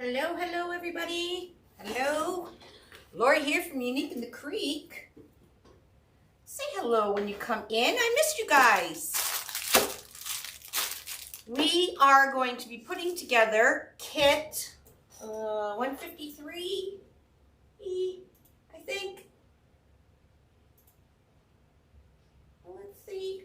Hello, hello everybody. Hello. Lori here from Unique in the Creek. Say hello when you come in. I missed you guys. We are going to be putting together kit 153, I think. Let's see.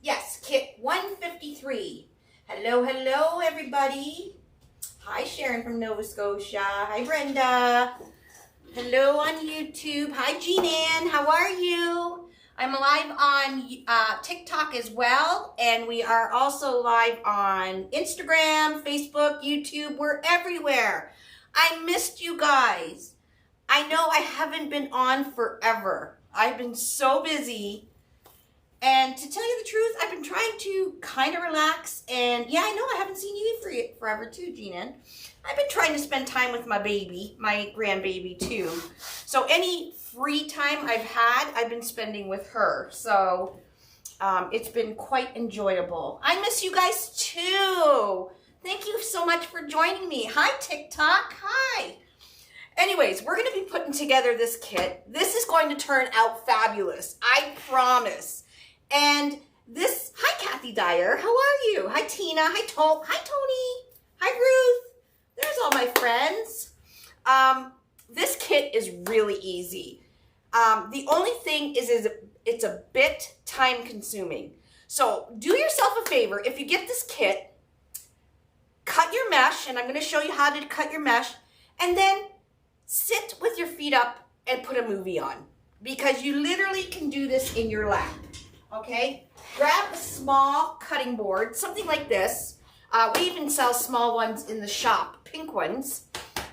Yes, kit 153. Hello, hello, everybody. Hi, Sharon from Nova Scotia. Hi, Brenda. Hello on YouTube. Hi, Jean-Ann. How are you? I'm live on TikTok as well, and we are also live on Instagram, Facebook, YouTube. We're everywhere. I missed you guys. I know I haven't been on forever. I've been so busy. And to tell you the truth, I've been trying to kind of relax. And yeah, I know I haven't seen you forever too, Jean-Ann. I've been trying to spend time with my baby, my grandbaby too. So any free time I've had, I've been spending with her. So it's been quite enjoyable. I miss you guys too. Thank you so much for joining me. Hi, TikTok. Hi. Anyways, we're going to be putting together this kit. This is going to turn out fabulous. I promise. And this, hi Kathy Dyer, how are you? Hi Tina, hi Tony, hi Ruth. There's all my friends. This kit is really easy. The only thing is it's a bit time consuming. So do yourself a favor. If you get this kit, cut your mesh, and I'm going to show you how to cut your mesh, and then sit with your feet up and put a movie on, because you literally can do this in your lap. Okay, grab a small cutting board, something like this. We even sell small ones in the shop, pink ones.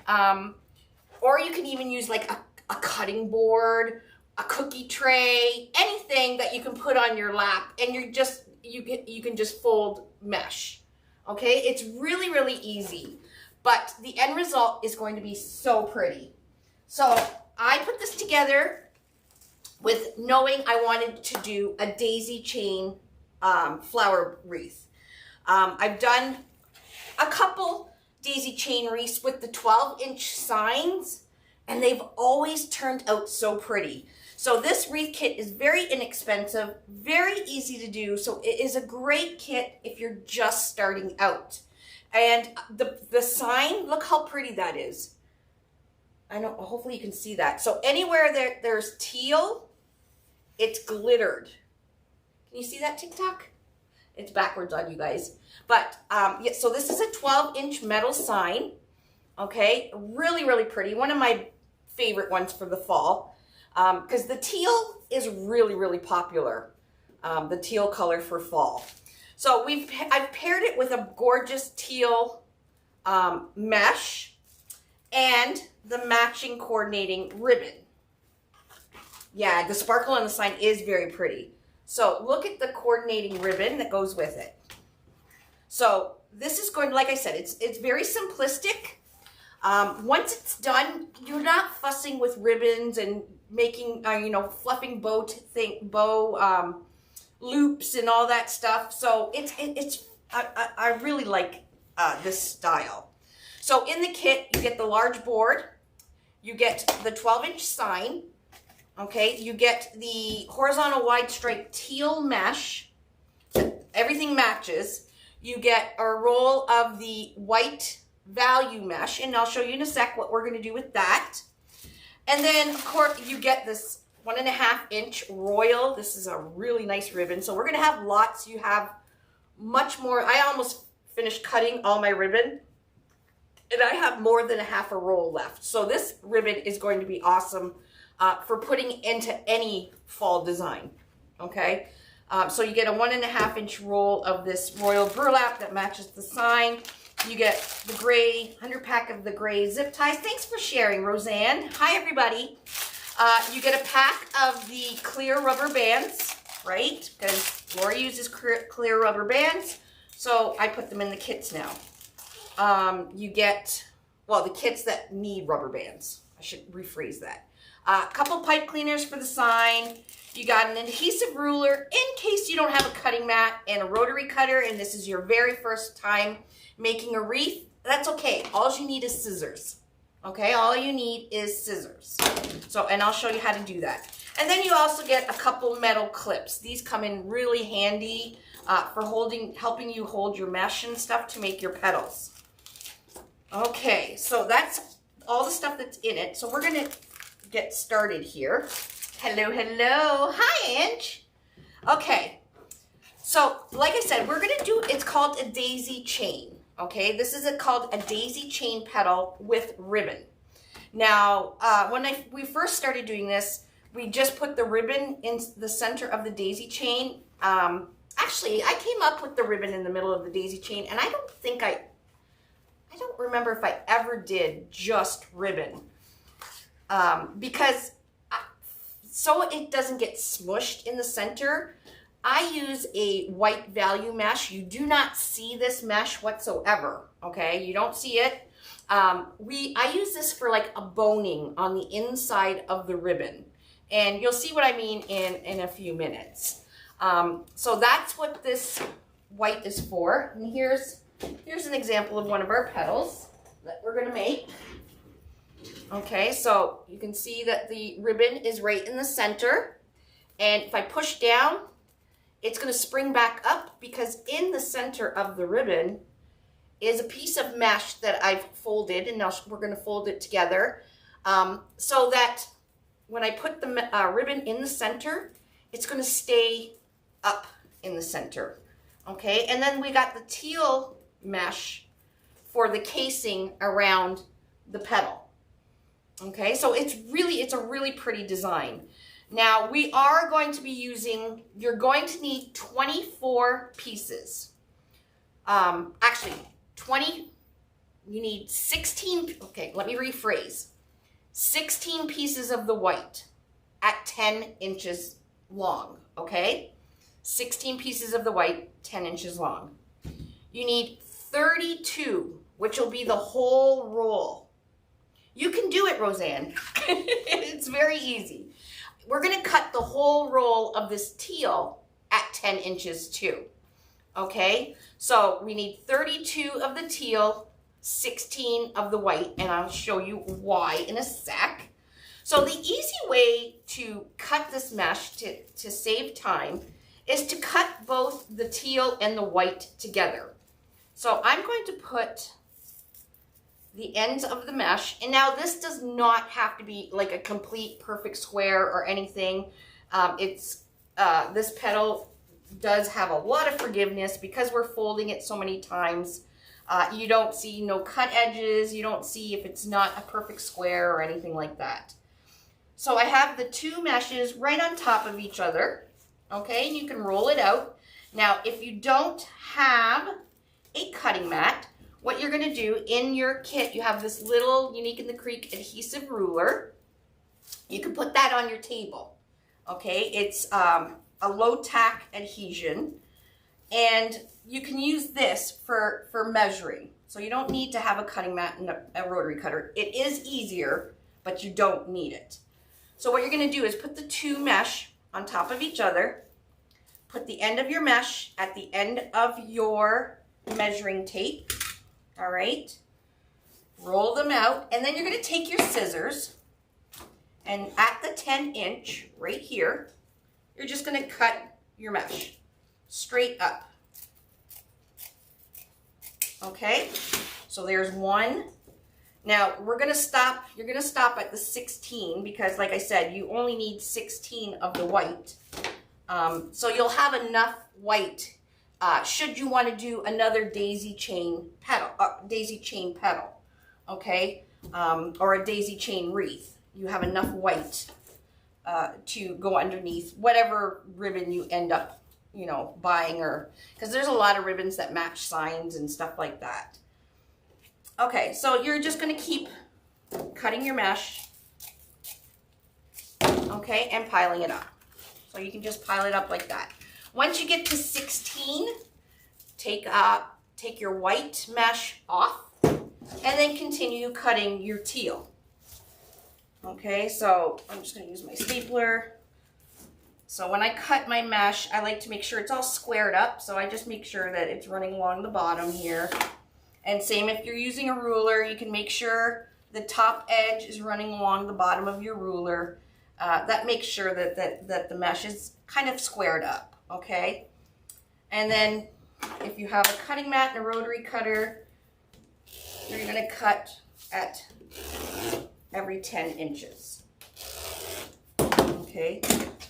Or you can even use like a cutting board, a cookie tray, anything that you can put on your lap, and you can just fold mesh. Okay, it's really, really easy, but the end result is going to be so pretty. So I put this together with knowing I wanted to do a daisy chain flower wreath. I've done a couple daisy chain wreaths with the 12-inch signs, and they've always turned out so pretty. So this wreath kit is very inexpensive, very easy to do, so it is a great kit if you're just starting out. And the sign, look how pretty that is. I know, hopefully you can see that. So anywhere there's teal, it's glittered. Can you see that, TikTok? It's backwards on you guys. But yeah, so this is a 12-inch metal sign. Okay, really, really pretty. One of my favorite ones for the fall, because the teal is really, really popular. The teal color for fall. So I've paired it with a gorgeous teal mesh and the matching coordinating ribbon. Yeah, the sparkle on the sign is very pretty. So look at the coordinating ribbon that goes with it. So this is going, like I said, it's very simplistic. Once it's done, you're not fussing with ribbons and making, fluffing bow loops and all that stuff. So I really like this style. So in the kit, you get the large board, you get the 12-inch sign. Okay, you get the horizontal wide stripe teal mesh. Everything matches. You get a roll of the white value mesh, and I'll show you in a sec what we're going to do with that. And then, of course, you get this 1.5-inch royal. This is a really nice ribbon. So we're going to have lots. You have much more. I almost finished cutting all my ribbon, and I have more than a half a roll left. So this ribbon is going to be awesome for putting into any fall design. Okay, so you get a 1.5-inch roll of this royal burlap that matches the sign. You get the gray 100-pack of the gray zip ties. Thanks for sharing, Roseanne. Hi, everybody. You get a pack of the clear rubber bands, right? Because Lori uses clear rubber bands, so I put them in the kits now. You get, well, the kits that need rubber bands. I should rephrase that. A couple pipe cleaners for the sign. You got an adhesive ruler in case you don't have a cutting mat, and a rotary cutter, and this is your very first time making a wreath. That's okay. All you need is scissors. Okay, all you need is scissors. So, and I'll show you how to do that. And then you also get a couple metal clips. These come in really handy for helping you hold your mesh and stuff to make your petals. Okay, so that's all the stuff that's in it. So we're gonna get started here. Hello, hello. Hi, Ange. Okay, so like I said, we're gonna do, it's called a daisy chain. Okay, this is called a daisy chain petal with ribbon. Now, when we first started doing this, we just put the ribbon in the center of the daisy chain. Actually, I came up with the ribbon in the middle of the daisy chain, and I don't remember if I ever did just ribbon. Because so it doesn't get smushed in the center, I use a white value mesh. You do not see this mesh whatsoever, okay? You don't see it. I use this for like a boning on the inside of the ribbon. And you'll see what I mean in a few minutes. So that's what this white is for. And here's an example of one of our petals that we're gonna make. Okay, so you can see that the ribbon is right in the center. And if I push down, it's going to spring back up because in the center of the ribbon is a piece of mesh that I've folded, and now we're going to fold it together so that when I put the ribbon in the center, it's going to stay up in the center. Okay, and then we got the teal mesh for the casing around the petal. Okay, so it's a really pretty design. Now, we are going to be using, you're going to need 24 pieces. Actually, you need 16, okay, let me rephrase. 16 pieces of the white at 10 inches long, okay? 16 pieces of the white, 10 inches long. You need 32, which will be the whole roll. You can do it, Roseanne. It's very easy. We're going to cut the whole roll of this teal at 10 inches too. Okay, so we need 32 of the teal, 16 of the white, and I'll show you why in a sec. So the easy way to cut this mesh to save time is to cut both the teal and the white together. So I'm going to put the ends of the mesh, and now this does not have to be like a complete perfect square or anything. This petal does have a lot of forgiveness because we're folding it so many times. You don't see no cut edges. You don't see if it's not a perfect square or anything like that. So I have the two meshes right on top of each other. Okay, and you can roll it out. Now, if you don't have a cutting mat, what you're going to do in your kit, you have this little Unique in the Creek adhesive ruler. You can put that on your table. Okay, it's a low tack adhesion, and you can use this for measuring. So you don't need to have a cutting mat and a rotary cutter. It is easier, but you don't need it. So what you're going to do is put the two mesh on top of each other. Put the end of your mesh at the end of your measuring tape. All right, roll them out, and then you're going to take your scissors, and at the 10 inch right here, you're just going to cut your mesh straight up. Okay, so there's one. Now we're going to stop, you're going to stop at the 16 because like I said, you only need 16 of the white. So you'll have enough white should you want to do another daisy chain petal, okay, or a daisy chain wreath. You have enough white to go underneath whatever ribbon you end up, you know, buying, or because there's a lot of ribbons that match signs and stuff like that. Okay, so you're just going to keep cutting your mesh, okay, and piling it up. So you can just pile it up like that. Once you get to 16, take your white mesh off, and then continue cutting your teal. Okay, so I'm just going to use my stapler. So when I cut my mesh, I like to make sure it's all squared up. So I just make sure that it's running along the bottom here. And same if you're using a ruler, you can make sure the top edge is running along the bottom of your ruler. That makes sure that the mesh is kind of squared up, okay? And then if you have a cutting mat and a rotary cutter, you're going to cut at every 10 inches. Okay,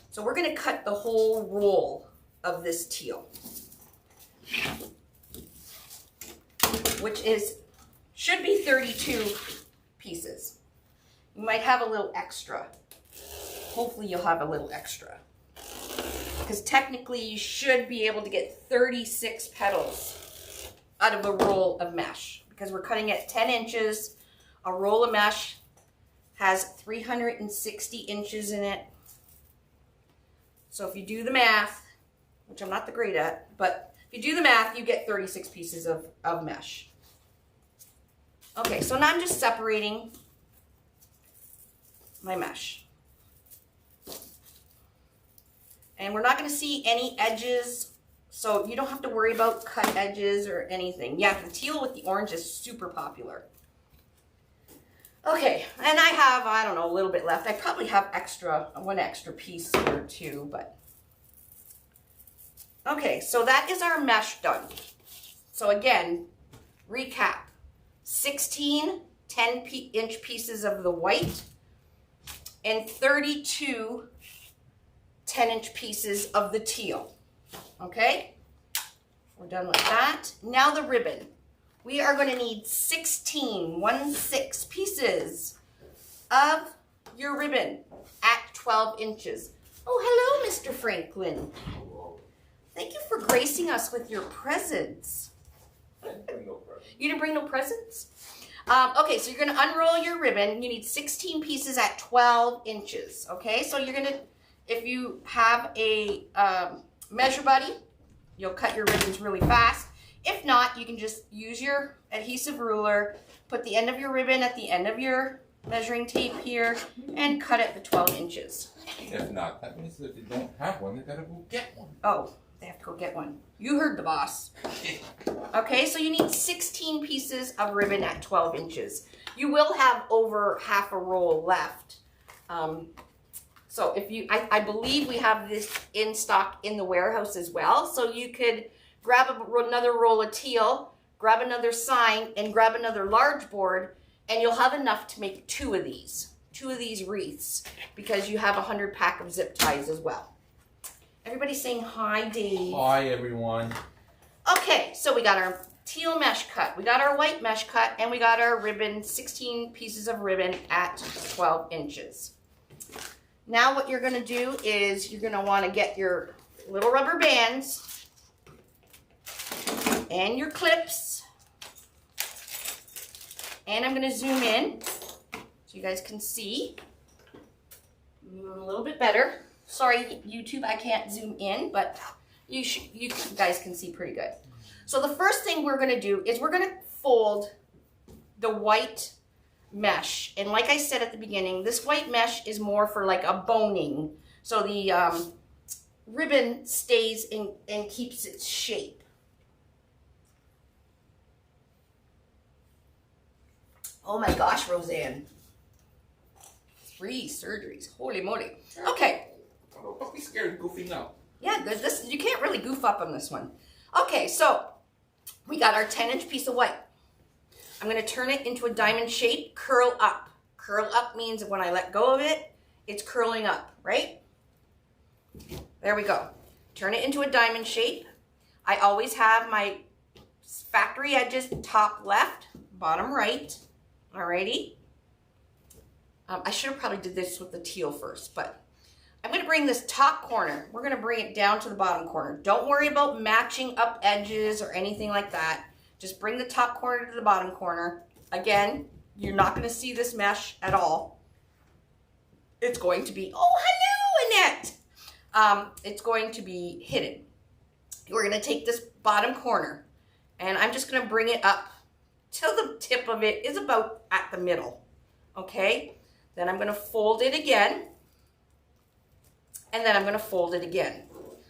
so we're going to cut the whole roll of this teal, which should be 32 pieces. You might have a little extra. Hopefully you'll have a little extra, because technically you should be able to get 36 petals out of a roll of mesh, because we're cutting at 10 inches. A roll of mesh has 360 inches in it. So if you do the math, which I'm not the great at, but if you do the math, you get 36 pieces of mesh. Okay, so now I'm just separating my mesh. And we're not going to see any edges, so you don't have to worry about cut edges or anything. Yeah, the teal with the orange is super popular. Okay, and I have, I don't know, a little bit left. I probably have one extra piece or two, but. Okay, so that is our mesh done. So again, recap. 16 10-inch pieces of the white and 32 10-inch pieces of the teal. Okay, we're done with that. Now the ribbon. We are going to need 16 pieces of your ribbon at 12 inches. Oh, hello, Mr. Franklin. Thank you for gracing us with your presents. I didn't bring no presents. You didn't bring no presents? Okay, so you're going to unroll your ribbon. You need 16 pieces at 12 inches. Okay, so you're going to, if you have a measure buddy, you'll cut your ribbons really fast. If not, you can just use your adhesive ruler, put the end of your ribbon at the end of your measuring tape here, and cut it to 12 inches. If not, that means that if they don't have one, they gotta go get one. Oh, they have to go get one. You heard the boss. Okay, so you need 16 pieces of ribbon at 12 inches. You will have over half a roll left. So if you, I believe we have this in stock in the warehouse as well, so you could grab another roll of teal, grab another sign, and grab another large board, and you'll have enough to make two of these wreaths, because you have 100 pack of zip ties as well. Everybody's saying hi, Dave. Hi, everyone. Okay, so we got our teal mesh cut, we got our white mesh cut, and we got our ribbon, 16 pieces of ribbon at 12 inches. Now what you're going to do is you're going to want to get your little rubber bands and your clips, and I'm going to zoom in so you guys can see a little bit better. Sorry, YouTube, I can't zoom in, but you guys can see pretty good. So the first thing we're going to do is we're going to fold the white mesh, and like I said at the beginning, this white mesh is more for like a boning, so the ribbon stays in and keeps its shape. Oh my gosh, Roseanne. 3 surgeries. Holy moly. Okay. Don't be scared of goofing up. Yeah, you can't really goof up on this one. Okay, so we got our 10-inch piece of white. I'm going to turn it into a diamond shape, curl up. Curl up means when I let go of it, it's curling up, right? There we go. Turn it into a diamond shape. I always have my factory edges top left, bottom right. Alrighty. I should have probably did this with the teal first, but I'm going to bring this top corner. We're going to bring it down to the bottom corner. Don't worry about matching up edges or anything like that. Just bring the top corner to the bottom corner. Again, you're not going to see this mesh at all. It's going to be, oh, hello, Annette. It's going to be hidden. We're going to take this bottom corner, and I'm just going to bring it up till the tip of it is about at the middle. Okay? Then I'm going to fold it again. And then I'm going to fold it again.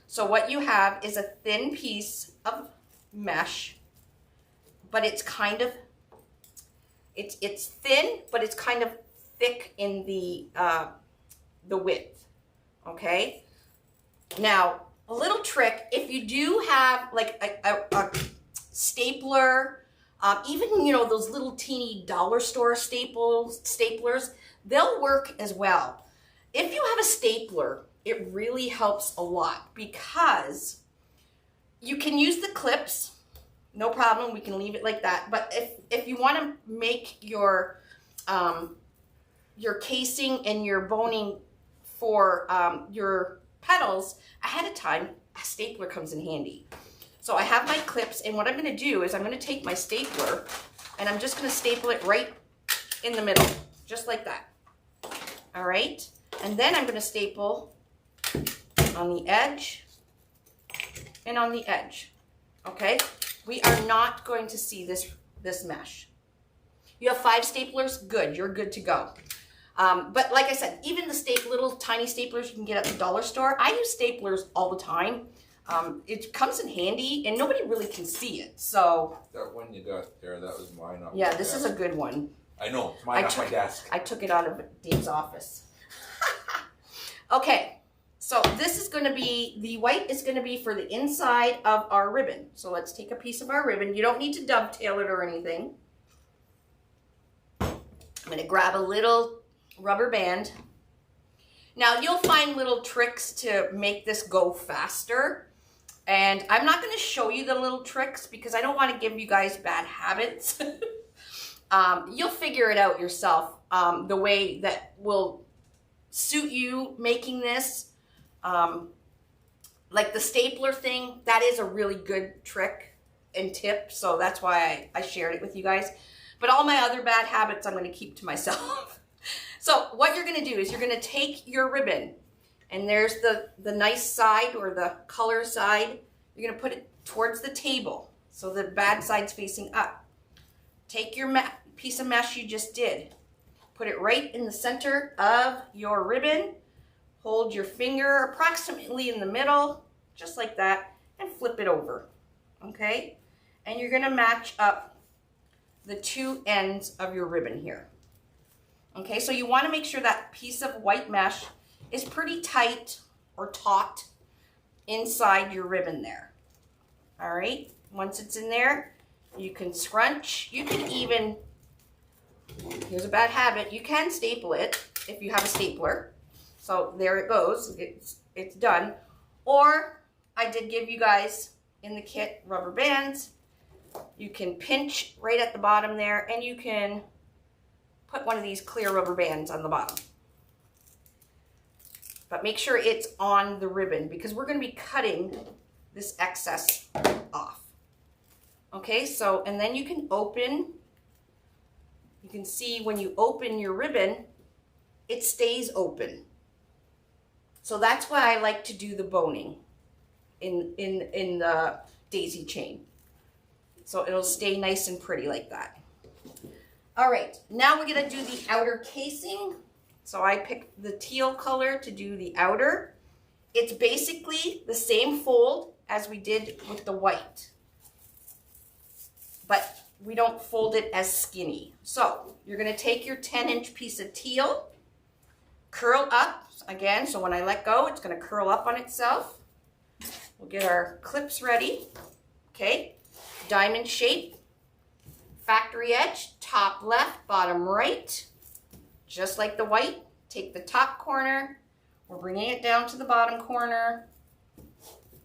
So what you have is a thin piece of mesh, but it's kind of, it's thin, but it's kind of thick in the width, okay? Now, a little trick, if you do have like a stapler, even, you know, those little teeny dollar store staplers, they'll work as well. If you have a stapler, it really helps a lot because you can use the clips, no problem, we can leave it like that. But if you want to make your casing and your boning for your petals ahead of time, a stapler comes in handy. So I have my clips, and what I'm going to do is I'm going to take my stapler and I'm just going to staple it right in the middle, just like that. All right, and then I'm going to staple on the edge and on the edge. Okay, we are not going to see this mesh. You have 5 staplers, good, you're good to go. But like I said, even the little tiny staplers you can get at the dollar store, I use staplers all the time. It comes in handy and nobody really can see it. So that one you got there, that was mine. Yeah, this is a good one. I know, it's mine off my desk. I took it out of Dave's office. Okay, so this is going to be, the white is going to be for the inside of our ribbon. So let's take a piece of our ribbon. You don't need to dovetail it or anything. I'm going to grab a little rubber band. Now you'll find little tricks to make this go faster. And I'm not going to show you the little tricks because I don't want to give you guys bad habits. You'll figure it out yourself, the way that will suit you making this. Like the stapler thing, that is a really good trick and tip. So that's why I shared it with you guys. But all my other bad habits, I'm going to keep to myself. So what you're going to do is you're going to take your ribbon, and there's the nice side or the color side. You're going to put it towards the table so the bad side's facing up. Take your piece of mesh you just did. Put it right in the center of your ribbon. Hold your finger approximately in the middle, just like that, and flip it over, okay? And you're going to match up the 2 ends of your ribbon here. Okay, so you want to make sure that piece of white mesh is pretty tight or taut inside your ribbon there. All right, once it's in there, you can scrunch. You can even, here's a bad habit, you can staple it if you have a stapler. So there it goes, it's done. Or I did give you guys in the kit rubber bands. You can pinch right at the bottom there, and you can put one of these clear rubber bands on the bottom. But make sure it's on the ribbon because we're going to be cutting this excess off. Okay, so, and then you can open, you can see when you open your ribbon, it stays open. So that's why I like to do the boning in the daisy chain. So it'll stay nice and pretty like that. All right, now we're gonna do the outer casing. So I picked the teal color to do the outer. It's basically the same fold as we did with the white, but we don't fold it as skinny. So you're gonna take your 10-inch piece of teal, curl up again, so when I let go, it's gonna curl up on itself. We'll get our clips ready, okay? Diamond shape, factory edge, top left, bottom right, just like the white. Take the top corner, we're bringing it down to the bottom corner,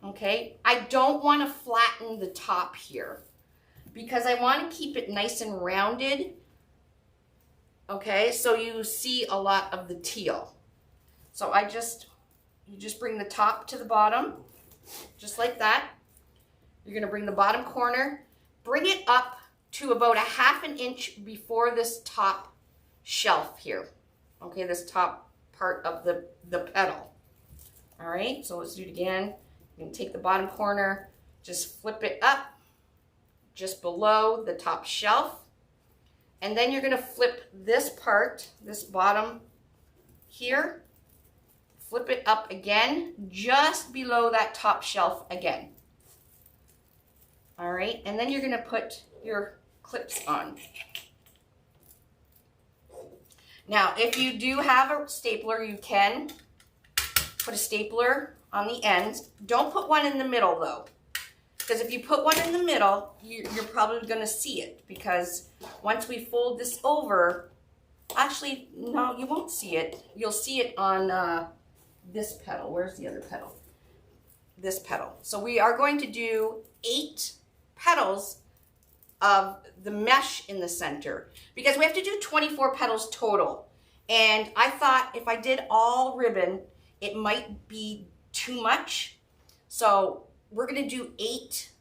okay? I don't want to flatten the top here because I want to keep it nice and rounded, okay? So you see a lot of the teal. So you just bring the top to the bottom, just like that. You're going to bring the bottom corner, bring it up to about a 1/2 inch before this top shelf here. Okay, this top part of the petal. All right, so let's do it again. You can take the bottom corner, just flip it up just below the top shelf. And then you're going to flip this part, this bottom here, flip it up again, just below that top shelf again. All right, and then you're gonna put your clips on. Now, if you do have a stapler, you can put a stapler on the ends. Don't put one in the middle though, because if you put one in the middle, you're probably gonna see it, because once we fold this over, actually, no, you won't see it. You'll see it on this petal. Where's the other petal? This petal. So we are going to do 8 petals of the mesh in the center, because we have to do 24 petals total. And I thought if I did all ribbon, it might be too much. So we're gonna do 8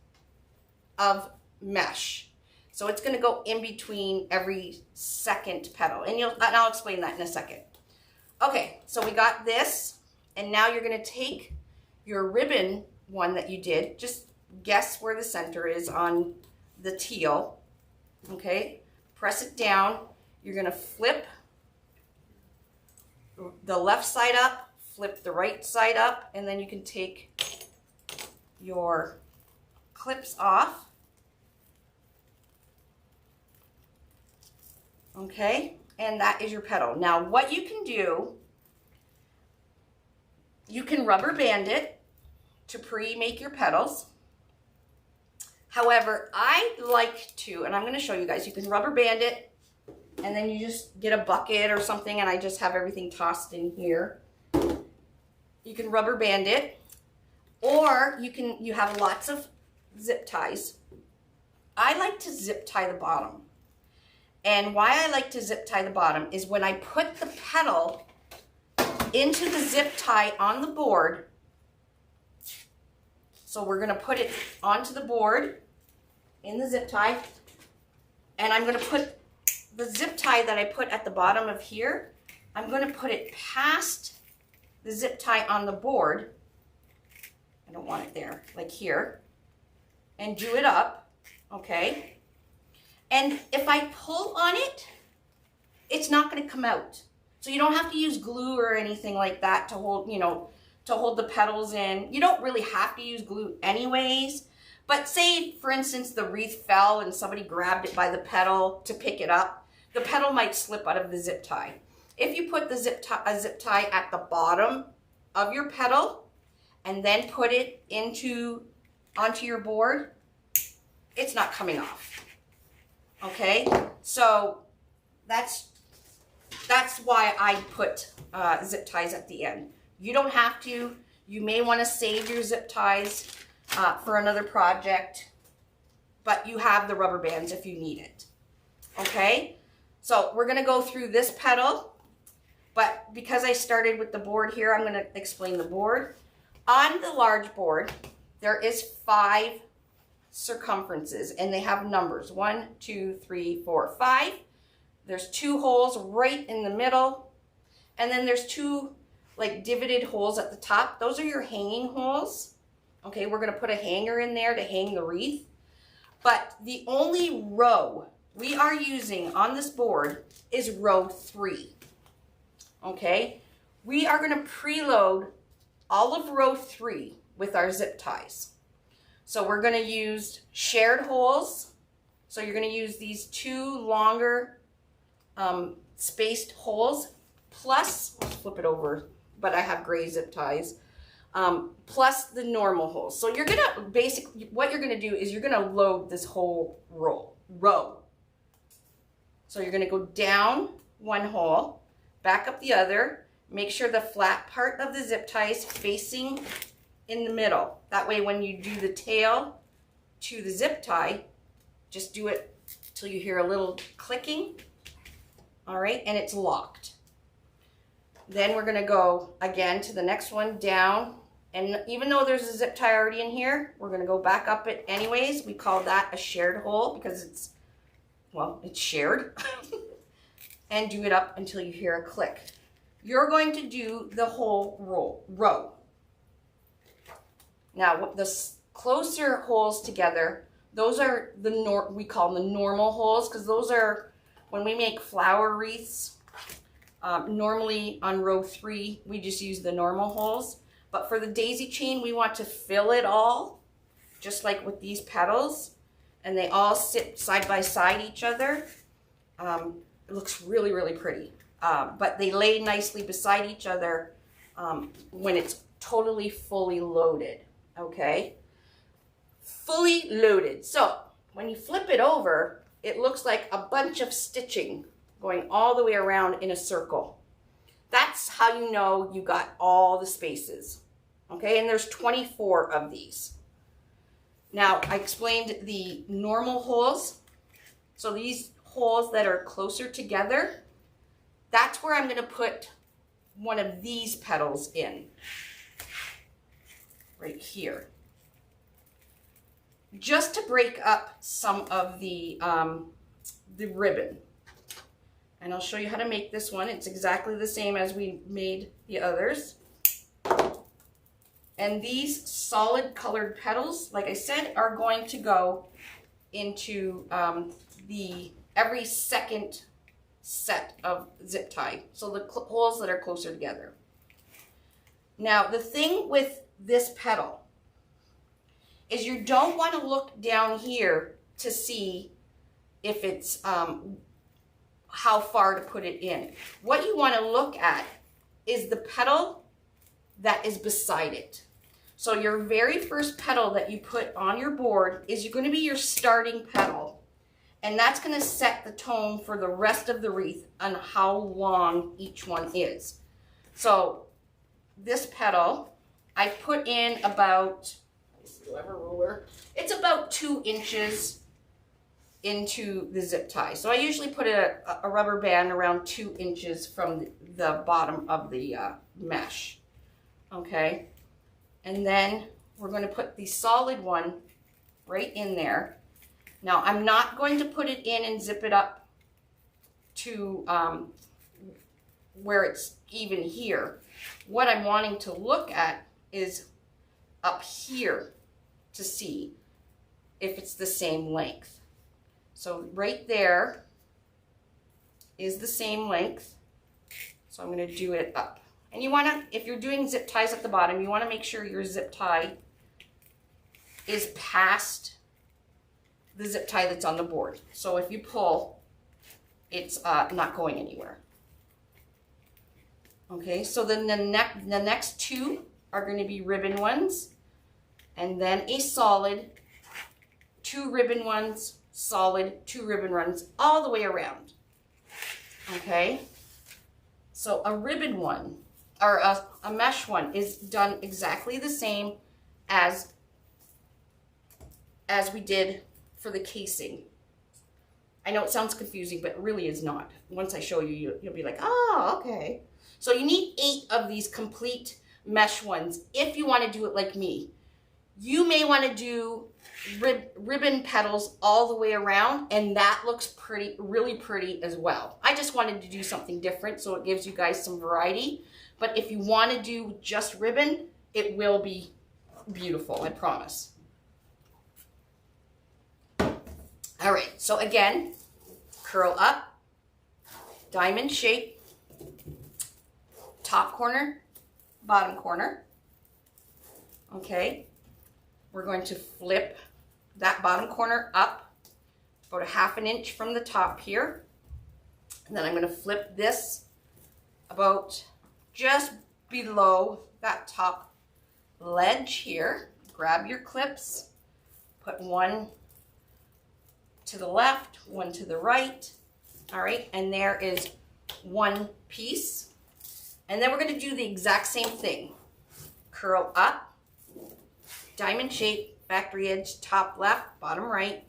of mesh. So it's gonna go in between every second petal. And I'll explain that in a second. Okay, so we got this, and now you're gonna take your ribbon one that you did, just guess where the center is on the teal, okay? Press it down. You're gonna flip the left side up, flip the right side up, and then you can take your clips off. Okay, and that is your petal. Now what you can do, you can rubber band it to pre-make your petals. However, I like to, and I'm going to show you guys, you can rubber band it, and then you just get a bucket or something, and I just have everything tossed in here. You can rubber band it, or you have lots of zip ties. I like to zip tie the bottom. And why I like to zip tie the bottom is when I put the petal into the zip tie on the board. So we're going to put it onto the board in the zip tie, and I'm going to put the zip tie that I put at the bottom of here, I'm going to put it past the zip tie on the board. I don't want it there, like here, and do it up, okay? And if I pull on it, it's not going to come out. So you don't have to use glue or anything like that to hold, to hold the petals in. You don't really have to use glue anyways. But say, for instance, the wreath fell and somebody grabbed it by the petal to pick it up, the petal might slip out of the zip tie. If you put the zip tie at the bottom of your petal and then put it onto your board, it's not coming off. Okay, so that's why I put zip ties at the end. You don't have to. You may want to save your zip ties for another project, but you have the rubber bands if you need it. Okay, so we're going to go through this petal, but because I started with the board here, I'm going to explain the board. On the large board, there is 5 circumferences, and they have numbers, 1, 2, 3, 4, 5. There's 2 holes right in the middle, and then there's 2 like divoted holes at the top. Those are your hanging holes. Okay, we're gonna put a hanger in there to hang the wreath. But the only row we are using on this board is row 3. Okay, we are gonna preload all of row 3 with our zip ties. So we're gonna use shared holes. So you're gonna use these 2 longer spaced holes, plus, I'll flip it over, but I have gray zip ties, plus the normal holes. So you're gonna basically, what you're gonna do is you're gonna load this whole row. So you're gonna go down 1 hole, back up the other, make sure the flat part of the zip tie is facing in the middle. That way when you do the tail to the zip tie, just do it till you hear a little clicking. All right, and it's locked. Then we're gonna go again to the next one, down, and even though there's a zip tie already in here, we're gonna go back up it anyways. We call that a shared hole because it's shared. And do it up until you hear a click. You're going to do the whole row. Now, the closer holes together, those are we call them the normal holes, because those are when we make flower wreaths. Normally on row 3, we just use the normal holes. But for the daisy chain, we want to fill it all, just like with these petals. And they all sit side by side each other. It looks really, really pretty. But they lay nicely beside each other when it's totally fully loaded, okay? Fully loaded. So when you flip it over, it looks like a bunch of stitching going all the way around in a circle. That's how you know you got all the spaces, okay? And there's 24 of these. Now, I explained the normal holes. So these holes that are closer together, that's where I'm going to put one of these petals in, right here, just to break up some of the ribbon. And I'll show you how to make this one. It's exactly the same as we made the others. And these solid colored petals, like I said, are going to go into every second set of zip tie. So the holes that are closer together. Now, the thing with this petal is you don't want to look down here to see if it's how far to put it in. What you want to look at is the petal that is beside it. So your very first petal that you put on your board is going to be your starting petal. And that's going to set the tone for the rest of the wreath on how long each one is. So this petal, I put in about, do I have a ruler? It's about 2 inches into the zip tie. So I usually put a rubber band around 2 inches from the bottom of the mesh. Okay. And then we're going to put the solid one right in there. Now, I'm not going to put it in and zip it up to where it's even here. What I'm wanting to look at is up here to see if it's the same length. So right there is the same length. So I'm going to do it up. And you want to, if you're doing zip ties at the bottom, you want to make sure your zip tie is past the zip tie that's on the board. So if you pull, it's not going anywhere. Okay, so then the next 2 are going to be ribbon ones, and then a solid, 2 ribbon ones, solid, 2 ribbon ones, all the way around. Okay, so a ribbon one, or a mesh one, is done exactly the same as we did for the casing. I know it sounds confusing, but it really is not. Once I show you, you'll be like, oh, okay. So you need 8 of these complete mesh ones if you want to do it like me. You may want to do ribbon petals all the way around, and that looks pretty, really pretty as well. I just wanted to do something different so it gives you guys some variety. But if you want to do just ribbon, it will be beautiful, I promise. All right, so again, curl up, diamond shape, top corner, bottom corner. Okay, we're going to flip that bottom corner up about 1/2 inch from the top here. And then I'm going to flip this about just below that top ledge here. Grab your clips, put one to the left, one to the right. All right, and there is one piece. And then we're going to do the exact same thing. Curl up, diamond shape, factory edge, top left, bottom right,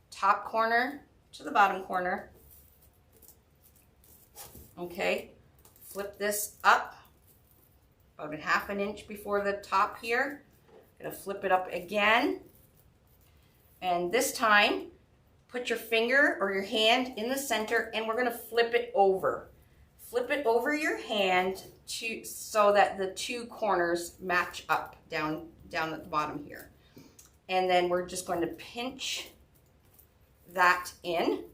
top corner to the bottom corner. Okay, flip this up about 1/2 inch before the top here. Gonna flip it up again. And this time, put your finger or your hand in the center, and we're gonna flip it over. Flip it over your hand so that the 2 corners match up down at the bottom here. And then we're just going to pinch that in.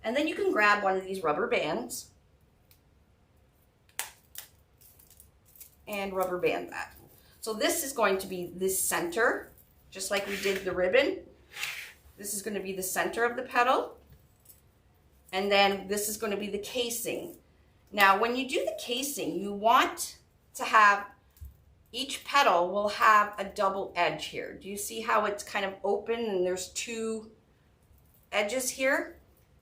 And then you can grab one of these rubber bands and rubber band that. So this is going to be the center, just like we did the ribbon. This is going to be the center of the petal. And then this is going to be the casing. Now, when you do the casing, you want to have, each petal will have a double edge here. Do you see how it's kind of open and there's two edges here?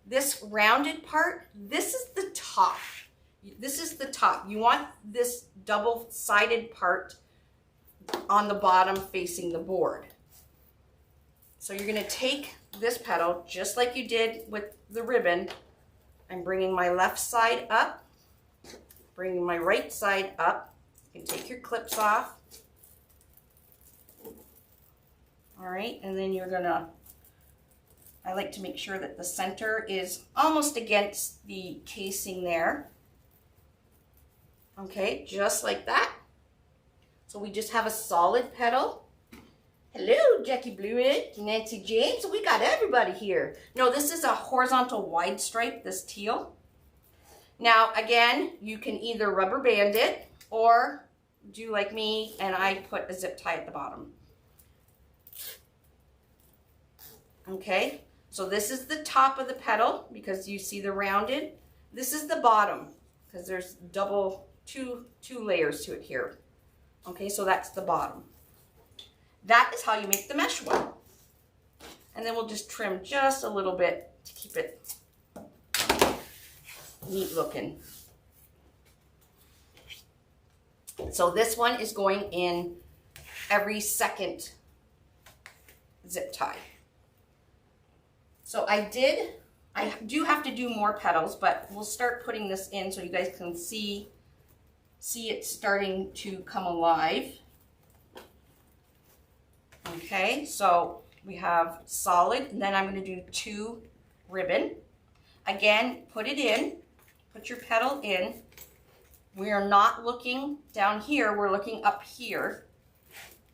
This rounded part, this is the top. This is the top. You want this double-sided part on the bottom facing the board. So you're going to take this petal, just like you did with the ribbon. I'm bringing my left side up, bringing my right side up. You can take your clips off. All right, and then you're gonna, I like to make sure that the center is almost against the casing there. Okay, just like that. So we just have a solid petal. Hello, Jackie Blewett, Nancy James, we got everybody here. No, this is a horizontal wide stripe, this teal. Now, again, you can either rubber band it or do like me, and I put a zip tie at the bottom. Okay, so this is the top of the petal because you see the rounded. This is the bottom because there's two layers to it here. Okay, so that's the bottom. That is how you make the mesh one. And then we'll just trim just a little bit to keep it neat looking. So this one is going in every second zip tie. So I do have to do more petals, but we'll start putting this in so you guys can see it starting to come alive. Okay, so we have solid, and then I'm going to do 2 ribbon. Again, put it in, put your petal in. We are not looking down here, we're looking up here.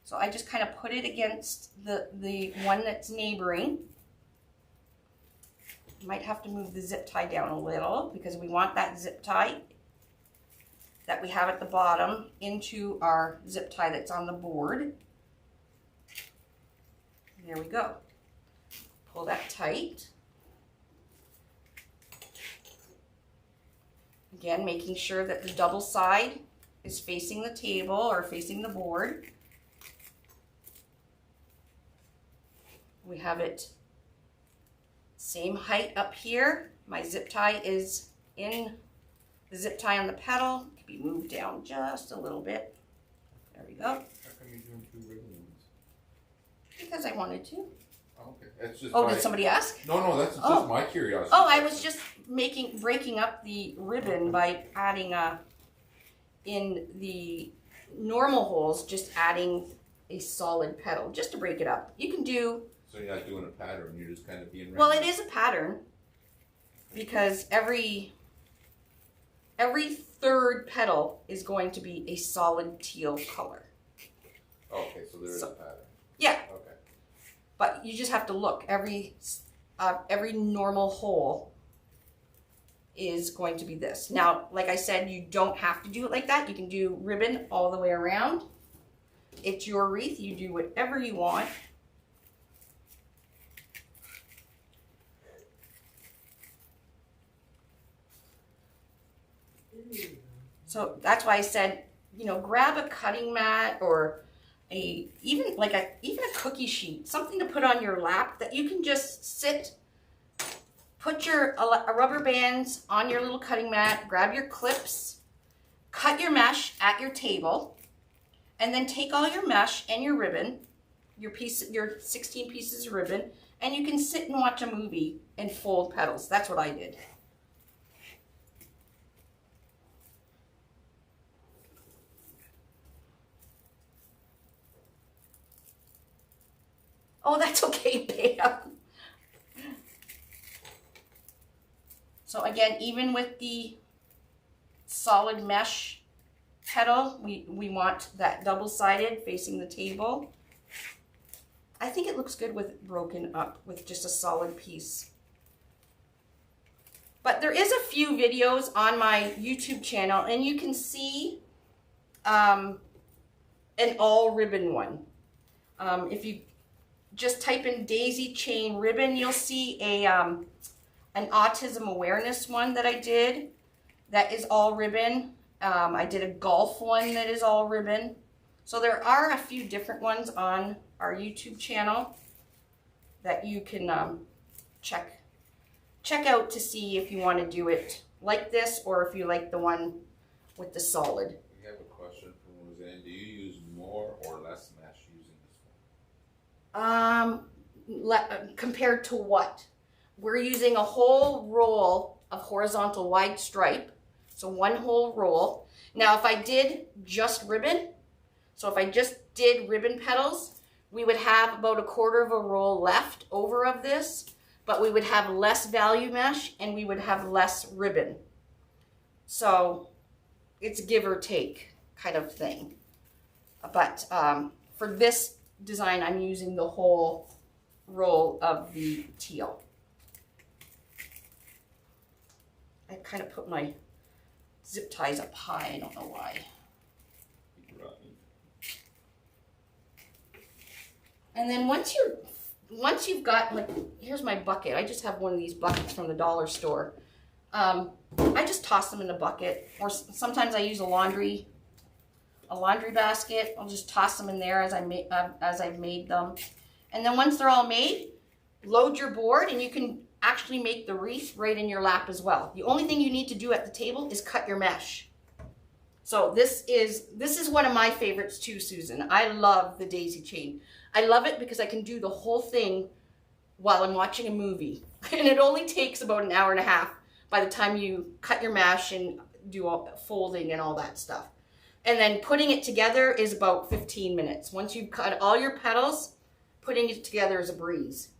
So I just kind of put it against the one that's neighboring. Might have to move the zip tie down a little because we want that zip tie that we have at the bottom into our zip tie that's on the board. There we go. Pull that tight. Again, making sure that the double side is facing the table or facing the board. We have it same height up here. My zip tie is in the zip tie on the petal. It can be moved down just a little bit. There we go. How come you're doing 2 ribbon ones? Because I wanted to. Okay, that's just. Oh, did somebody ask? No, that's just my curiosity. Oh, I was just breaking up the ribbon by adding in the normal holes, just adding a solid petal, just to break it up. You can do. So you're not doing a pattern, you're just kind of being random. Well, it is a pattern because every third petal is going to be a solid teal color. Okay, so there is a pattern. Yeah. Okay. But you just have to look. Every normal hole is going to be this. Now, like I said, you don't have to do it like that. You can do ribbon all the way around. It's your wreath. You do whatever you want. So that's why I said, you know, grab a cutting mat or even a cookie sheet, something to put on your lap that you can just sit, put your rubber bands on your little cutting mat, grab your clips, cut your mesh at your table, and then take all your mesh and your ribbon, your 16 pieces of ribbon, and you can sit and watch a movie and fold petals. That's what I did. Oh, that's okay, Pam. So again, even with the solid mesh petal, we want that double-sided facing the table. I think it looks good with broken up with just a solid piece. But there is a few videos on my YouTube channel, and you can see an all ribbon one. If you just type in daisy chain ribbon, you'll see an autism awareness one that I did that is all ribbon. I did a golf one that is all ribbon. So there are a few different ones on our YouTube channel that you can check out to see if you want to do it like this or if you like the one with the solid. We have a question from Roseanne. Do you use more or less mesh using this one? Compared to what? We're using a whole roll of horizontal wide stripe. So one whole roll. Now if I did just ribbon, so if I just did ribbon petals, we would have about a quarter of a roll left over of this, but we would have less value mesh and we would have less ribbon. So it's give or take kind of thing. But for this design, I'm using the whole roll of the teal. I kind of put my zip ties up high, I don't know why. And then once you've got, like, here's my bucket. I just have one of these buckets from the dollar store. I just toss them in a bucket, or sometimes I use a laundry basket. I'll just toss them in there as I've made them. And then once they're all made, load your board, and you can actually make the wreath right in your lap as well. The only thing you need to do at the table is cut your mesh. So this is one of my favorites too, Susan. I love the daisy chain. I love it because I can do the whole thing while I'm watching a movie. And it only takes about an hour and a half by the time you cut your mesh and do all folding and all that stuff. And then putting it together is about 15 minutes. Once you've cut all your petals, putting it together is a breeze.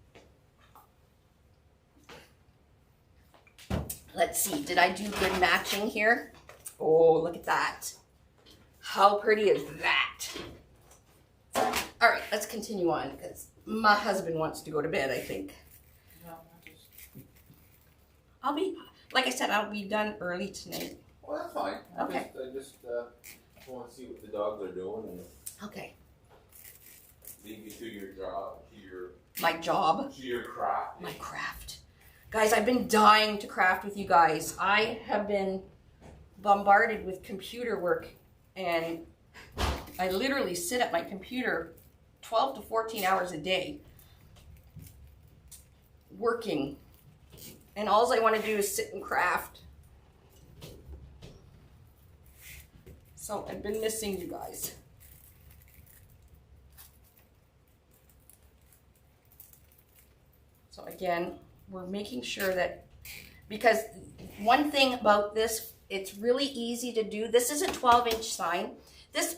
Let's see, did I do good matching here? Oh, look at that. How pretty is that? All right, let's continue on because my husband wants to go to bed, I think. Like I said, I'll be done early tonight. Well, that's fine. Okay. I just want to see what the dogs are doing and Okay. leave you to your job, My job. to your craft. My craft. Guys, I've been dying to craft with you guys. I have been bombarded with computer work, and I literally sit at my computer 12 to 14 hours a day working, and all I want to do is sit and craft. So I've been missing you guys. So again, we're making sure that, because one thing about this, it's really easy to do. This is a 12-inch sign. This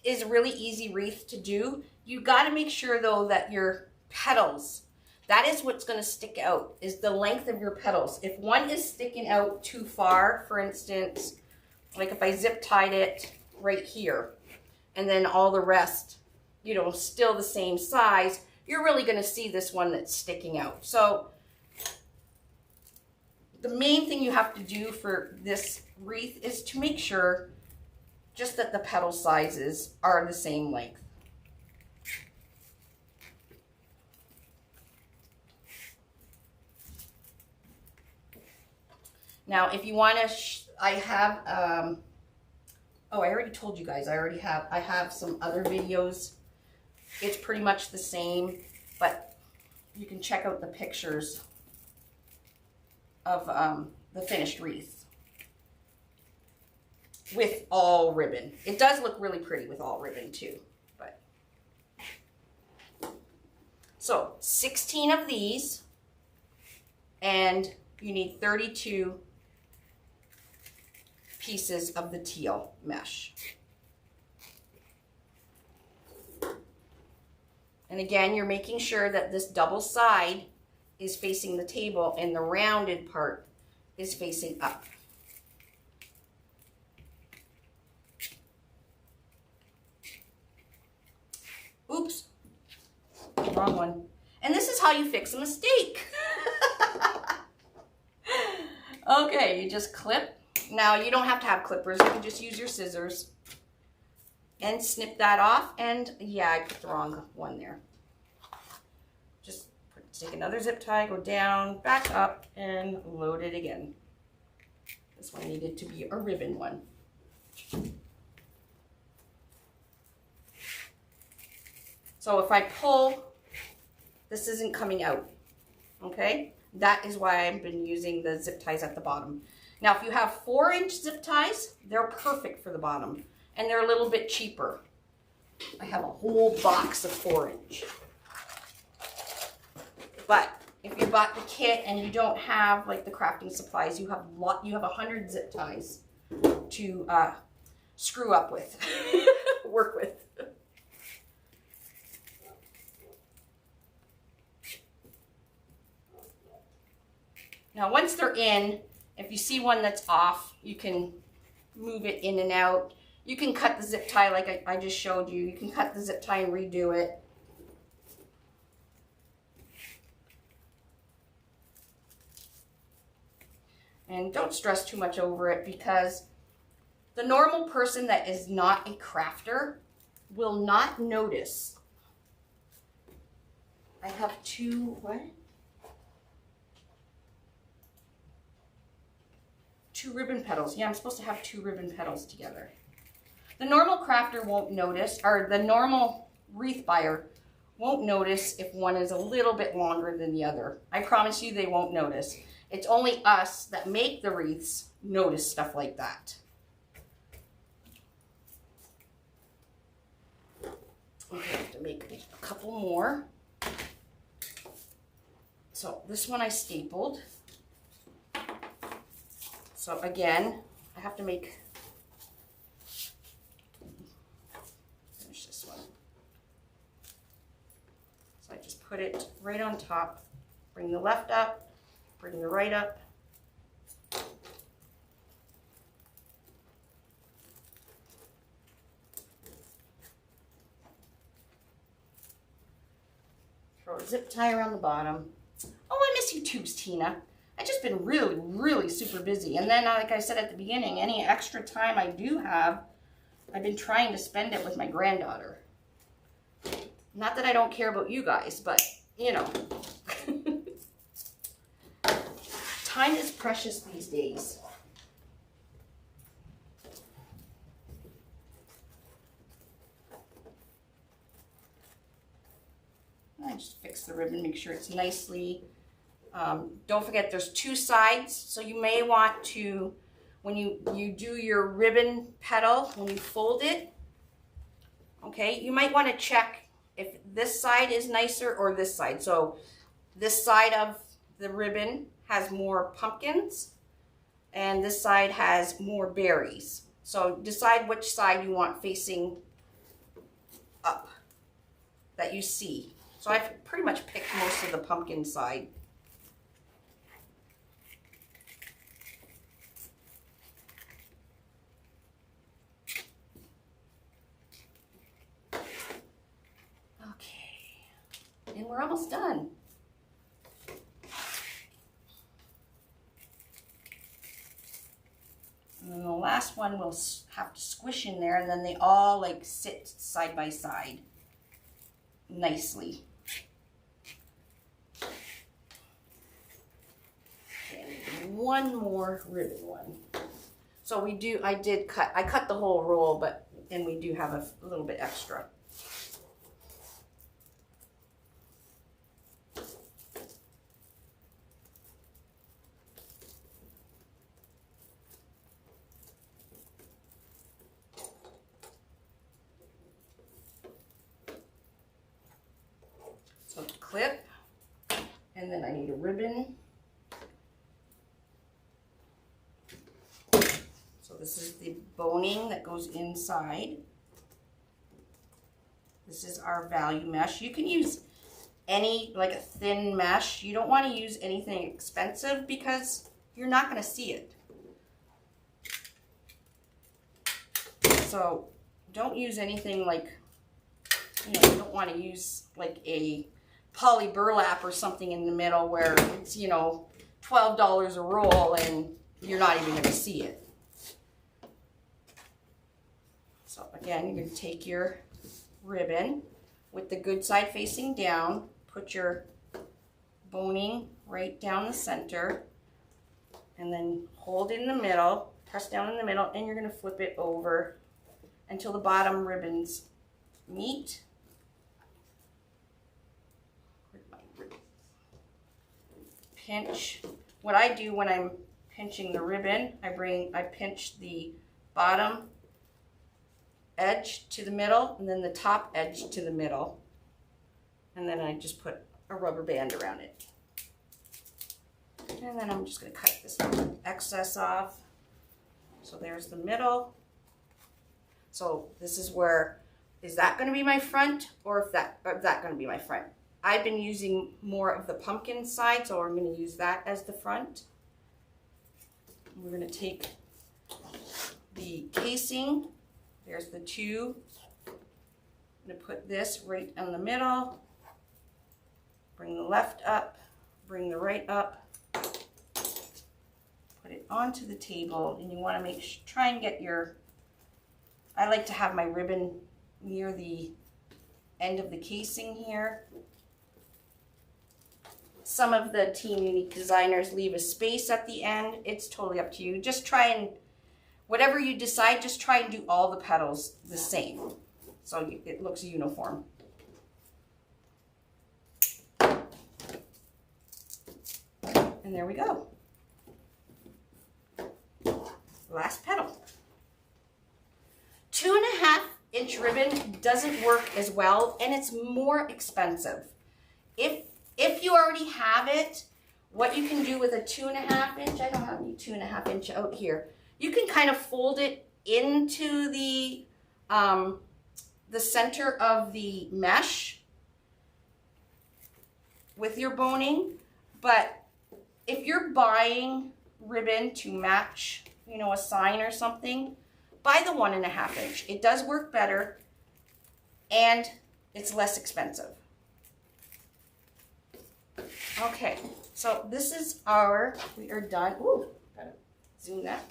is a really easy wreath to do. You got to make sure though that your petals, that is what's going to stick out, is the length of your petals. If one is sticking out too far, for instance, like if I zip tied it right here and then all the rest, you know, still the same size, you're really going to see this one that's sticking out. So the main thing you have to do for this wreath is to make sure just that the petal sizes are the same length. Now, if you want to, I have, oh, I already told you guys, I have some other videos. It's pretty much the same, but you can check out the pictures of the finished wreath with all ribbon. It does look really pretty with all ribbon too, but. So 16 of these, and you need 32 pieces of the teal mesh. And again, you're making sure that this double side is facing the table and the rounded part is facing up. Oops, wrong one. And this is how you fix a mistake. Okay, you just clip. Now you don't have to have clippers, you can just use your scissors and snip that off. And yeah, I put the wrong one there. Just take another zip tie, go down, back up, and load it again. This one needed to be a ribbon one. So if I pull, this isn't coming out, okay? That is why I've been using the zip ties at the bottom. Now, if you have 4-inch zip ties, they're perfect for the bottom, and they're a little bit cheaper. I have a whole box of 4-inch. But if you bought the kit and you don't have like the crafting supplies, you have 100 zip ties to screw up with, work with. Now, once they're in, if you see one that's off, you can move it in and out. You can cut the zip tie like I just showed you. You can cut the zip tie and redo it. And don't stress too much over it, because the normal person that is not a crafter will not notice. I have two ribbon petals. Yeah, I'm supposed to have 2 ribbon petals together. The normal crafter won't notice, or the normal wreath buyer won't notice if one is a little bit longer than the other. I promise you they won't notice. It's only us that make the wreaths notice stuff like that. I have to make a couple more. So this one I stapled. So again, I have to finish this one. So I just put it right on top, bring the left up, bring the right up. Throw a zip tie around the bottom. Oh, I miss you tubes, Tina. I've just been really, really super busy. And then, like I said at the beginning, any extra time I do have, I've been trying to spend it with my granddaughter. Not that I don't care about you guys, but, you know. Time is precious these days. I just fix the ribbon, make sure it's nicely. Don't forget there's 2 sides, so you may want to, when you do your ribbon petal, when you fold it, okay, you might want to check if this side is nicer or this side. So this side of the ribbon has more pumpkins and this side has more berries. So decide which side you want facing up that you see. So I've pretty much picked most of the pumpkin side. And we're almost done. And then the last one we'll have to squish in there, and then they all like sit side by side nicely. And one more ribbon one. So I cut the whole roll, and we do have a little bit extra. So clip, and then I need a ribbon. So this is the boning that goes inside. This is our value mesh. You can use any, like a thin mesh. You don't want to use anything expensive because you're not going to see it. So don't use anything like, you don't want to use like a poly burlap or something in the middle where it's, $12 a roll and you're not even going to see it. So I Again, you're going to take your ribbon with the good side facing down, put your boning right down the center, and then hold in the middle, press down in the middle, and you're going to flip it over until the bottom ribbons meet. Pinch. What I do when I'm pinching the ribbon, I pinch the bottom edge to the middle and then the top edge to the middle, and then I just put a rubber band around it, and then I'm just going to cut this excess off. So there's the middle. So this is where, is that going to be my front, or is that going to be my front? I've been using more of the pumpkin side, so I'm going to use that as the front. We're going to take the casing. There's the two. I'm going to put this right in the middle. Bring the left up. Bring the right up. Put it onto the table, and you want to try and get your, I like to have my ribbon near the end of the casing here. Some of the Team Unique designers leave a space at the end. It's totally up to you. Just try and, whatever you decide, just try and do all the petals the same, so it looks uniform. And there we go. Last petal. 2.5 inch ribbon doesn't work as well, and it's more expensive. If you already have it, what you can do with a 2.5 inch, I don't have any 2.5 inch out here. You can kind of fold it into the center of the mesh with your boning. But if you're buying ribbon to match, you know, a sign or something, buy the 1.5 inch. It does work better, and it's less expensive. Okay, so this is we are done. Ooh, gotta zoom that.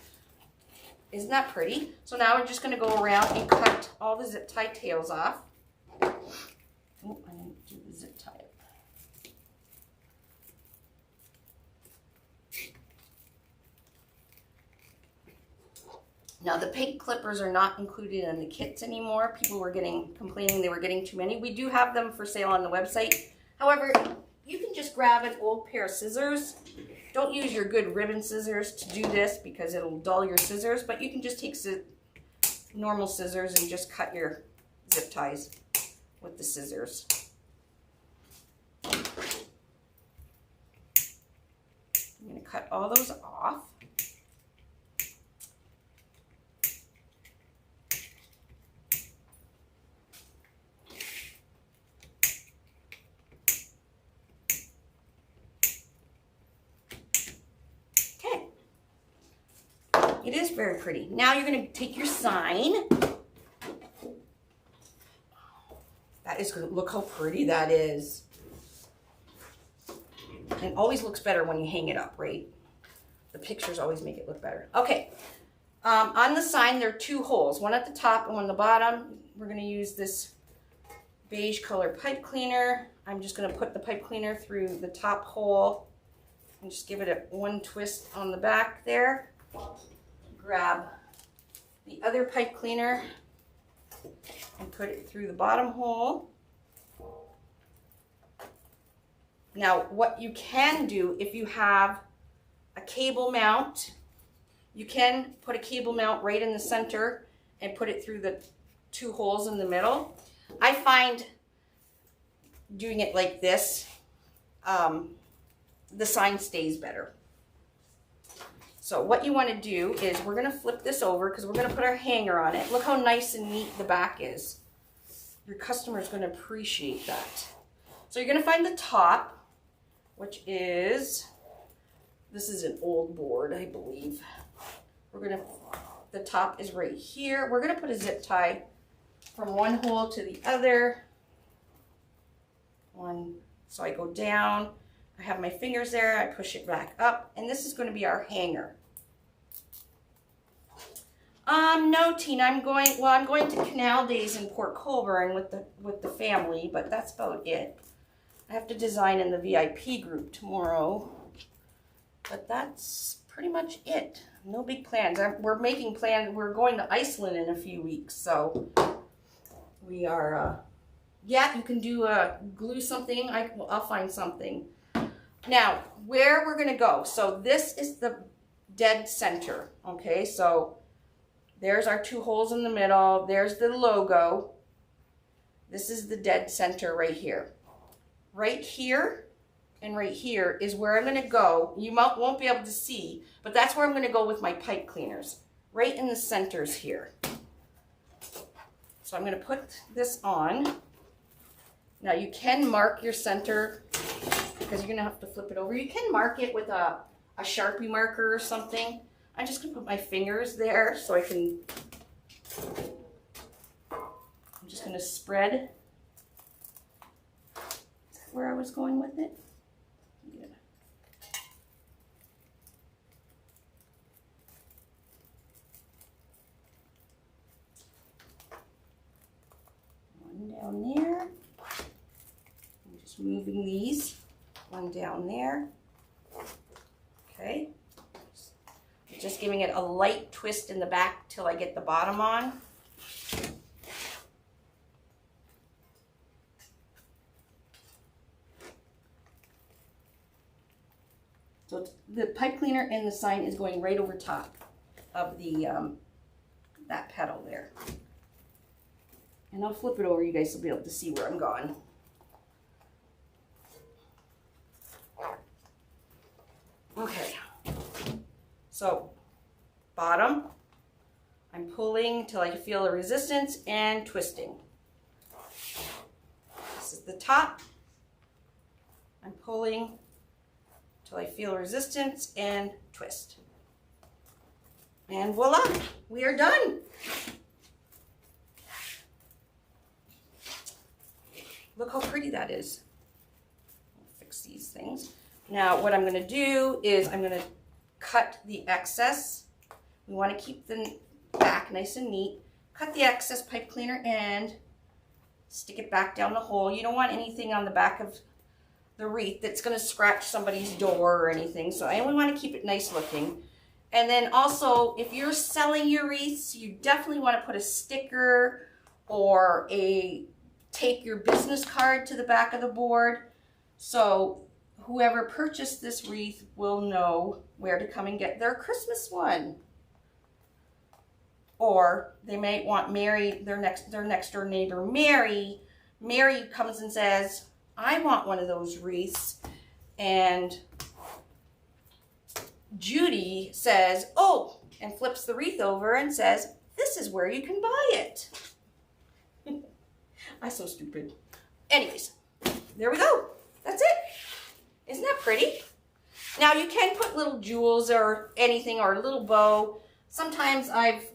Isn't that pretty? So now we're just gonna go around and cut all the zip tie tails off. Oh, I didn't do the zip tie. Now the pink clippers are not included in the kits anymore. People were complaining they were getting too many. We do have them for sale on the website. However, you can just grab an old pair of scissors. Don't use your good ribbon scissors to do this because it'll dull your scissors, but you can just take normal scissors and just cut your zip ties with the scissors. I'm going to cut all those off. It is very pretty. Now you're going to take your sign. That is going to look how pretty that is. And it always looks better when you hang it up, right? The pictures always make it look better. Okay. On the sign, there are 2 holes, one at the top and one at the bottom. We're going to use this beige color pipe cleaner. I'm just going to put the pipe cleaner through the top hole and just give it one twist on the back there. Grab the other pipe cleaner and put it through the bottom hole. Now, what you can do, if you have a cable mount, you can put a cable mount right in the center and put it through the 2 holes in the middle. I find doing it like this, the sign stays better. So what you want to do is we're going to flip this over because we're going to put our hanger on it. Look how nice and neat the back is. Your customer is going to appreciate that. So you're going to find the top, which is, this is an old board, I believe. The top is right here. We're going to put a zip tie from one hole to the other. So I go down. I have my fingers there, I push it back up, and this is going to be our hanger. No, Tina, I'm going to Canal Days in Port Colborne with the family, but that's about it. I have to design in the VIP group tomorrow, but that's pretty much it. No big plans. We're making plans. We're going to Iceland in a few weeks, so we are, yeah, you can do glue something. I'll find something. Now, where we're gonna go. So this is the dead center, okay? So there's our 2 holes in the middle. There's the logo. This is the dead center right here. Right here and right here is where I'm gonna go. You won't be able to see, but that's where I'm gonna go with my pipe cleaners. Right in the centers here. So I'm gonna put this on. Now you can mark your center because you're gonna have to flip it over. You can mark it with a Sharpie marker or something. I'm just gonna put my fingers there so I can, I'm just gonna spread. Is that where I was going with it? Yeah. One down there. I'm just moving these. One down there. Okay. Just giving it a light twist in the back till I get the bottom on. So the pipe cleaner and the sign is going right over top of the that petal there. And I'll flip it over, you guys will be able to see where I'm going. Okay, so bottom, I'm pulling till I feel a resistance and twisting. This is the top, I'm pulling till I feel resistance and twist. And voila, we are done. Look how pretty that is. I'll fix these things. Now what I'm going to do is I'm going to cut the excess. We want to keep the back nice and neat. Cut the excess pipe cleaner and stick it back down the hole. You don't want anything on the back of the wreath that's going to scratch somebody's door or anything. So I only want to keep it nice looking. And then also, if you're selling your wreaths, you definitely want to put a sticker or tape your business card to the back of the board. So whoever purchased this wreath will know where to come and get their Christmas one. Or they may want Mary, their next door neighbor, Mary. Mary comes and says, I want one of those wreaths. And Judy says, oh, and flips the wreath over and says, this is where you can buy it. I'm so stupid. Anyways, there we go. That's it. Isn't that pretty? Now you can put little jewels or anything or a little bow. Sometimes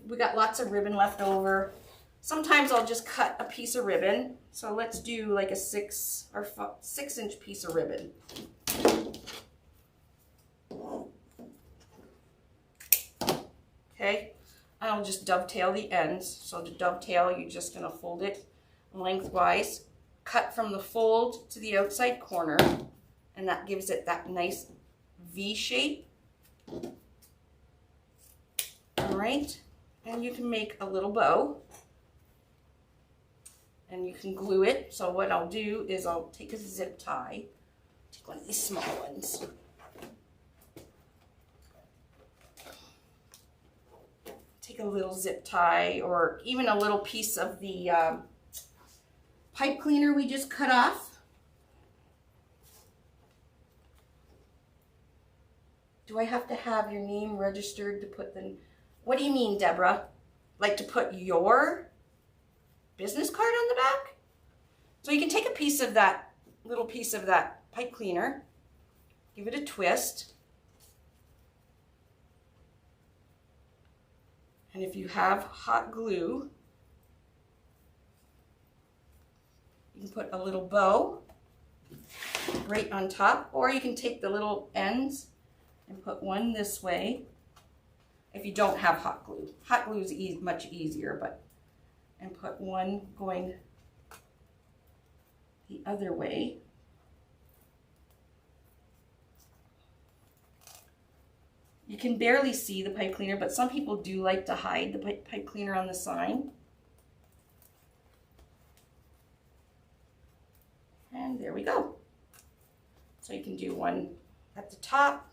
we got lots of ribbon left over. Sometimes I'll just cut a piece of ribbon. So let's do like a 6-inch piece of ribbon. Okay, I'll just dovetail the ends. So to dovetail, you're just gonna fold it lengthwise, cut from the fold to the outside corner, and that gives it that nice V shape. All right, and you can make a little bow and you can glue it. So what I'll do is I'll take a zip tie, take one of these small ones. Take a little zip tie or even a little piece of the pipe cleaner we just cut off. Do I have to have your name registered to put the... What do you mean, Deborah? Like to put your business card on the back? So you can take a piece of that, little piece of that pipe cleaner, give it a twist. And if you have hot glue, you can put a little bow right on top, or you can take the little ends and put one this way. if you don't have hot glue. Hot glue is much easier, but, and put one going the other way. You can barely see the pipe cleaner, but some people do like to hide the pipe cleaner on the sign. And there we go. So you can do one at the top,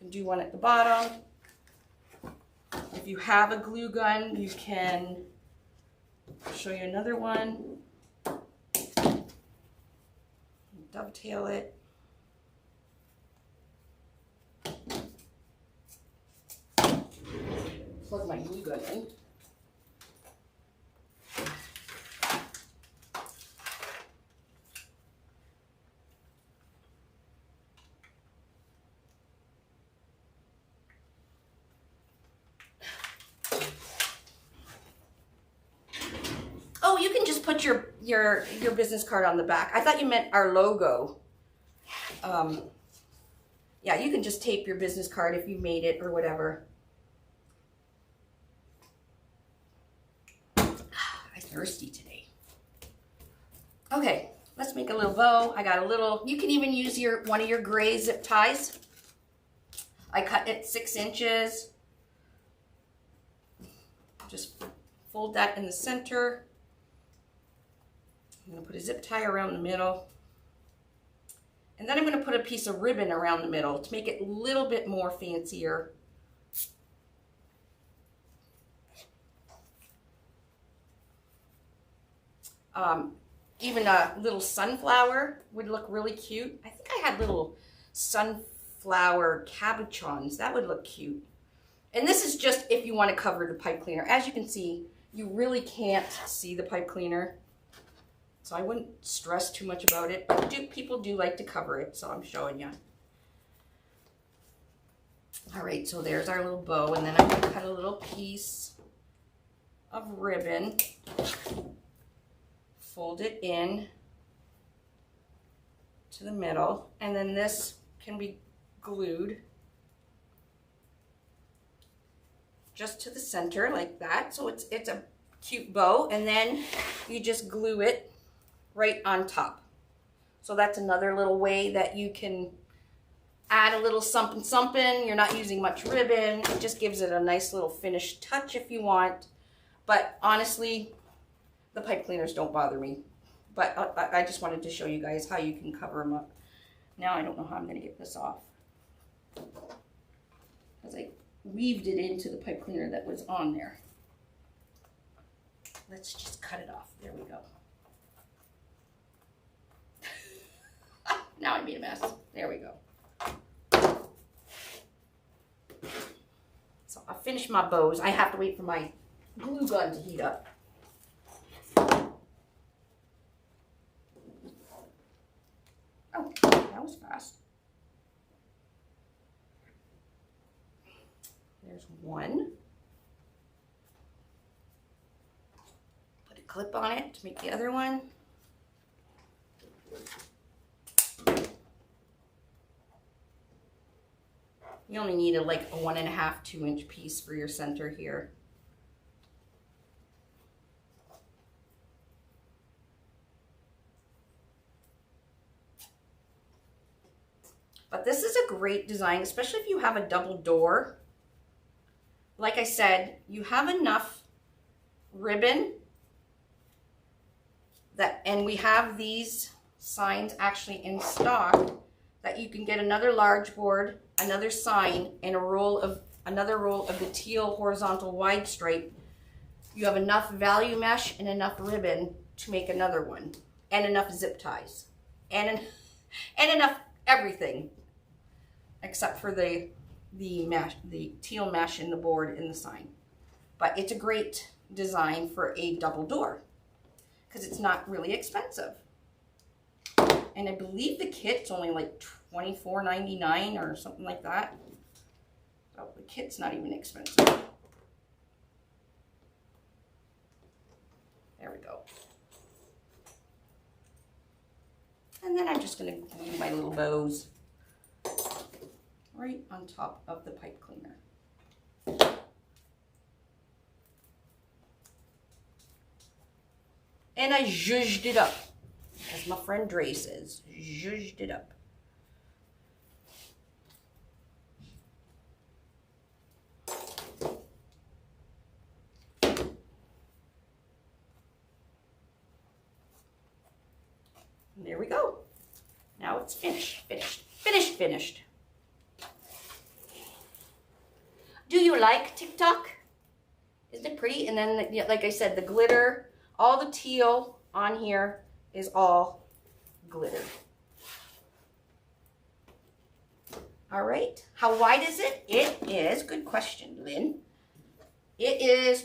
you can do one at the bottom. If you have a glue gun, you can, I'll show you another one. Dovetail it. Plug my glue gun in. Oh, you can just put your business card on the back. I thought you meant our logo. Yeah, you can just tape your business card if you made it or whatever. I'm thirsty today. Okay, let's make a little bow. I got a little, you can even use one of your gray zip ties. I cut it 6 inches. Just fold that in the center. I'm going to put a zip tie around the middle. And then I'm going to put a piece of ribbon around the middle to make it a little bit more fancier. Even a little sunflower would look really cute. I think I had little sunflower cabochons. That would look cute. And this is just if you want to cover the pipe cleaner. As you can see, you really can't see the pipe cleaner. So I wouldn't stress too much about it. But people do like to cover it, so I'm showing you. All right, so there's our little bow. And then I'm going to cut a little piece of ribbon. Fold it in to the middle, and then this can be glued just to the center like that. So it's a cute bow, and then you just glue it right on top. So that's another little way that you can add a little something something. You're not using much ribbon. It just gives it a nice little finished touch if you want. But honestly, the pipe cleaners don't bother me, but I just wanted to show you guys how you can cover them up. Now I don't know how I'm going to get this off, because I weaved it into the pipe cleaner that was on there. Let's just cut it off. There we go. Now I made a mess. There we go. So I finished my bows. I have to wait for my glue gun to heat up. Oh, that was fast. There's one. Put a clip on it to make the other one. You only need like a 1.5 to 2 inch piece for your center here. But this is a great design, especially if you have a double door. Like I said, you have enough ribbon and we have these signs actually in stock that you can get another large board, another sign, and another roll of the teal horizontal wide stripe. You have enough value mesh and enough ribbon to make another one, and enough zip ties, and enough everything, except for the mesh, the teal mesh in the board in the sign. But it's a great design for a double door because it's not really expensive. And I believe the kit's only like $24.99 or something like that. So the kit's not even expensive. There we go. And then I'm just going to glue my little bows right on top of the pipe cleaner. And I zhuzhed it up. As my friend Dre says, zhuzhed it up. And there we go. Now it's finished, finished, finished, finished. Do you like TikTok? Isn't it pretty? And then, like I said, the glitter, all the teal on here is all glitter. All right. How wide is it? It is, good question, Lynn. It is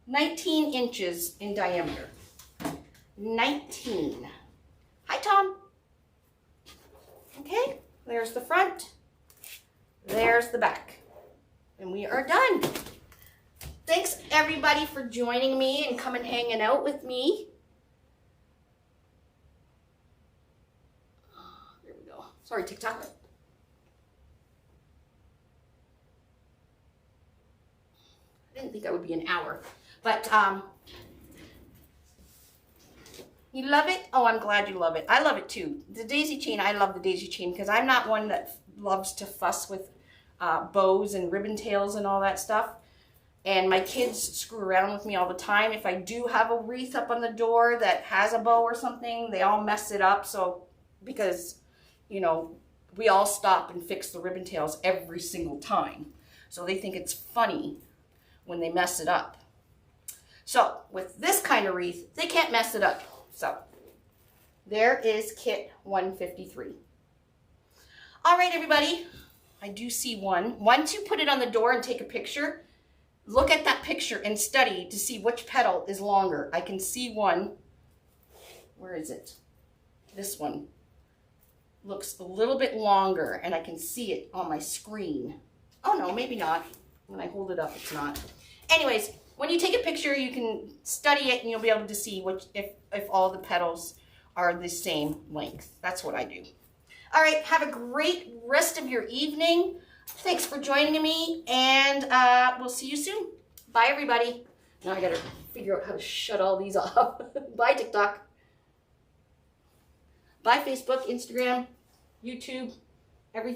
19 inches in diameter. 19. Hi, Tom. Okay, there's the front. There's the back. And we are done. Thanks, everybody, for joining me and coming hanging out with me. There we go. Sorry, TikTok. I didn't think I would be an hour. But, you love it? Oh, I'm glad you love it. I love it too. The daisy chain, I love the daisy chain because I'm not one that loves to fuss with bows and ribbon tails and all that stuff. And my kids screw around with me all the time. If I do have a wreath up on the door that has a bow or something, they all mess it up. So, because, you know, we all stop and fix the ribbon tails every single time. So they think it's funny when they mess it up. So, with this kind of wreath, they can't mess it up. So, there is kit 153. All right, everybody. I do see one. Once you put it on the door and take a picture, look at that picture and study to see which petal is longer. I can see one. Where is it? This one looks a little bit longer, and I can see it on my screen. Oh, no, maybe not. When I hold it up, it's not. Anyways, when you take a picture, you can study it, and you'll be able to see which, if all the petals are the same length. That's what I do. All right, have a great rest of your evening. Thanks for joining me, and we'll see you soon. Bye, everybody. Now I gotta figure out how to shut all these off. Bye, TikTok. Bye, Facebook, Instagram, YouTube, everything.